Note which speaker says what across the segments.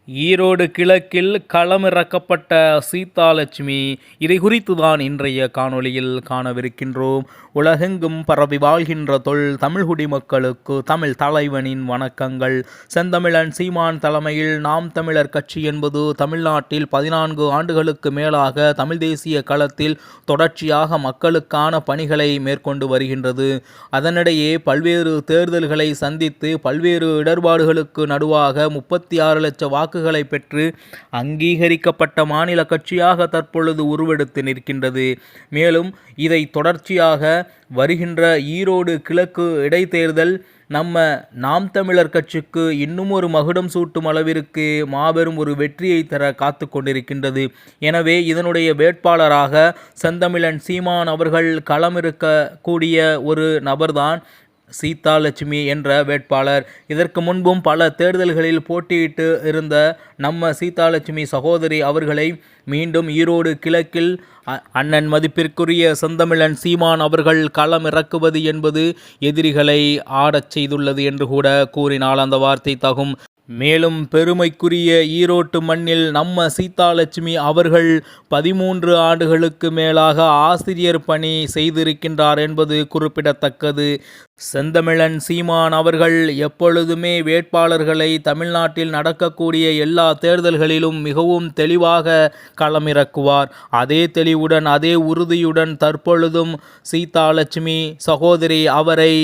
Speaker 1: ஈரோடு கிழக்கில் களமிறக்கப்பட்ட சீதாலட்சுமி. இதை குறித்து தான் இன்றைய காணொளியில் காணவிருக்கின்றோம். உலகெங்கும் பரவி வாழ்கின்ற தமிழ் குடிமக்களுக்கு தமிழ் தலைவனின் வணக்கங்கள். செந்தமிழன் சீமான் தலைமையில் நாம் தமிழர் கட்சி என்பது தமிழ்நாட்டில் 14 ஆண்டுகளுக்கு மேலாக தமிழ் தேசிய களத்தில் தொடர்ச்சியாக மக்களுக்கான பணிகளை மேற்கொண்டு வருகின்றது. அதனிடையே பல்வேறு தேர்தல்களை சந்தித்து பல்வேறு இடர்பாடுகளுக்கு நடுவாக 36 லட்சம் வாக்குகளை பெற்று அங்கீகரிக்கப்பட்ட மாநில கட்சியாக தற்பொழுது உருவெடுத்து நிற்கின்றது. மேலும் இதை தொடர்ச்சியாக வருகின்ற ஈரோடு கிழக்கு இடைத்தேர்தல் நாம் தமிழர் கட்சிக்கு இன்னும் ஒரு மகுடம் சூட்டும் அளவிற்கு மாபெரும் ஒரு வெற்றியை தர காத்து கொண்டிருக்கின்றது. எனவே இதனுடைய வேட்பாளராக செந்தமிழன் சீமான் அவர்கள் களமிருக்கக்கூடிய ஒரு நபர்தான் சீதாலட்சுமி என்ற வேட்பாளர். இதற்கு முன்பும் பல தேர்தல்களில் போட்டியிட்டு இருந்த சீதாலட்சுமி சகோதரி அவர்களை மீண்டும் ஈரோடு கிழக்கில் அண்ணன் மதிப்பிற்குரிய செந்தமிழன் சீமான் அவர்கள் களம் இறக்குவது என்பது எதிரிகளை ஆடச் செய்துள்ளது என்று கூட கூறினால் அந்த வார்த்தை தகும். மேலும் பெருமைக்குரிய ஈரோட்டு மண்ணில் சீதாலட்சுமி அவர்கள் 13 ஆண்டுகளுக்கு மேலாக ஆசிரியர் பணி செய்திருக்கின்றார் என்பது குறிப்பிடத்தக்கது. செந்தமிழன் சீமான் அவர்கள் எப்பொழுதுமே வேட்பாளர்களை தமிழ்நாட்டில் நடக்கக்கூடிய எல்லா தேர்தல்களிலும் மிகவும் தெளிவாக களமிறக்குவார். அதே தெளிவுடன் அதே உறுதியுடன் தற்பொழுதும் சீதாலட்சுமி சகோதரி அவரை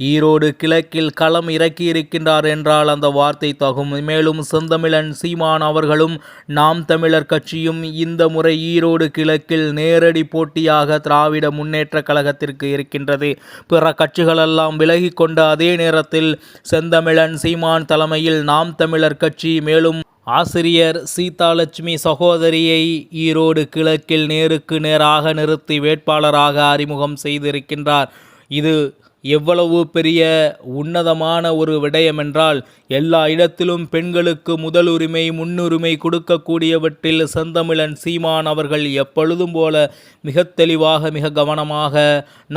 Speaker 1: ஈரோடு கிழக்கில் களம் இறக்கியிருக்கின்றார் என்றால் அந்த வார்த்தை தகும். மேலும் செந்தமிழன் சீமான் அவர்களும் நாம் தமிழர் கட்சியும் இந்த முறை ஈரோடு கிழக்கில் நேரடி போட்டியாக திராவிட முன்னேற்ற கழகத்திற்கு இருக்கின்றது. பிற கட்சிகளெல்லாம் விலகி கொண்ட அதே நேரத்தில் செந்தமிழன் சீமான் தலைமையில் நாம் தமிழர் கட்சி மேலும் ஆசிரியர் சீதாலட்சுமி சகோதரியை ஈரோடு கிழக்கில் நேருக்கு நேராக நிறுத்தி வேட்பாளராக அறிமுகம் செய்திருக்கின்றார். இது எவ்வளவு பெரிய உன்னதமான ஒரு விடயம் என்றால், எல்லா இடத்திலும் பெண்களுக்கு முதலுரிமை முன்னுரிமை கொடுக்கக்கூடியவற்றில் செந்தமிழன் சீமான் அவர்கள் எப்பொழுதும் போல மிக தெளிவாக மிக கவனமாக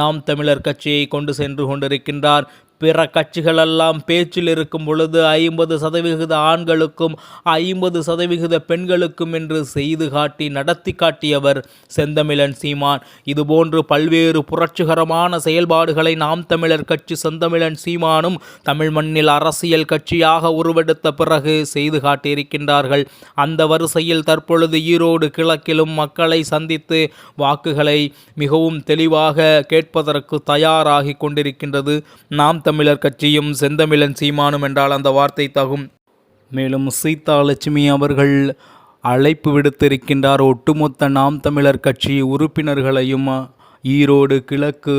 Speaker 1: நாம் தமிழர் கட்சியை கொண்டு சென்று கொண்டிருக்கின்றார். பிற கட்சிகளெல்லாம் பேச்சில் இருக்கும் பொழுது 50% ஆண்களுக்கும் 50% பெண்களுக்கும் என்று செய்து காட்டி நடத்தி காட்டியவர் செந்தமிழன் சீமான். இதுபோன்று பல்வேறு புரட்சிகரமான செயல்பாடுகளை நாம் தமிழர் கட்சி செந்தமிழன் சீமானும் தமிழ் மண்ணில் அரசியல் கட்சியாக உருவெடுத்த பிறகு செய்து காட்டியிருக்கின்றார்கள். அந்த வரிசையில் தற்பொழுது ஈரோடு கிழக்கிலும் மக்களை சந்தித்து வாக்குகளை மிகவும் தெளிவாக கேட்பதற்கு தயாராகி கொண்டிருக்கின்றது நாம் தமிழர் கட்சியும் செந்தமிழன் சீமானும் என்றால் அந்த வார்த்தை தகும். மேலும் சீதாலட்சுமி அவர்கள் அழைப்பு விடுத்திருக்கின்றார் ஒட்டுமொத்த நாம் தமிழர் கட்சி உறுப்பினர்களையும் ஈரோடு கிழக்கு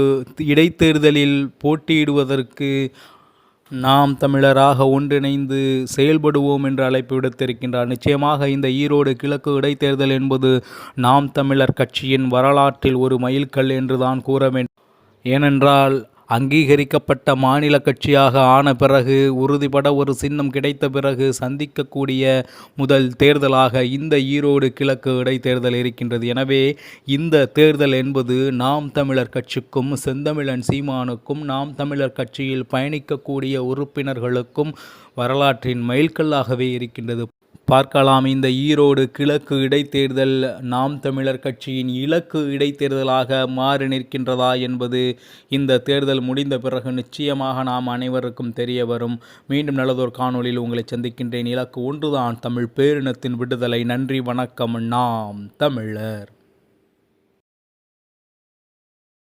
Speaker 1: இடைத்தேர்தலில் போட்டியிடுவதற்கு நாம் தமிழராக ஒன்றிணைந்து செயல்படுவோம் என்று அழைப்பு விடுத்திருக்கின்றார். நிச்சயமாக இந்த ஈரோடு கிழக்கு இடைத்தேர்தல் என்பது நாம் தமிழர் கட்சியின் வரலாற்றில் ஒரு மைல்கல் என்று தான் கூற வேண்டும். ஏனென்றால் அங்கீகரிக்கப்பட்ட மாநில கட்சியாக ஆன பிறகு உறுதிபட ஒரு சின்னம் கிடைத்த பிறகு சந்திக்கக்கூடிய முதல் தேர்தலாக இந்த ஈரோடு கிழக்கு இடைத்தேர்தல் இருக்கின்றது. எனவே இந்த தேர்தல் என்பது நாம் தமிழர் கட்சிக்கும் செந்தமிழன் சீமானுக்கும் நாம் தமிழர் கட்சியில் பயணிக்கக்கூடிய உறுப்பினர்களுக்கும் வரலாற்றின் மைல்கல்லாகவே இருக்கின்றது. பார்க்கலாம், இந்த ஈரோடு கிழக்கு இடைத்தேர்தல் நாம் தமிழர் கட்சியின் இலக்கு இடைத்தேர்தலாக மாறி நிற்கின்றதா என்பது இந்த தேர்தல் முடிந்த பிறகு நிச்சயமாக நாம் அனைவருக்கும் தெரிய வரும். மீண்டும் நல்லதொரு காணொளியில் உங்களை சந்திக்கின்றேன். இலக்கு ஒன்றுதான், தமிழ் பேரினத்தின் விடுதலை. நன்றி, வணக்கம். நாம் தமிழர்.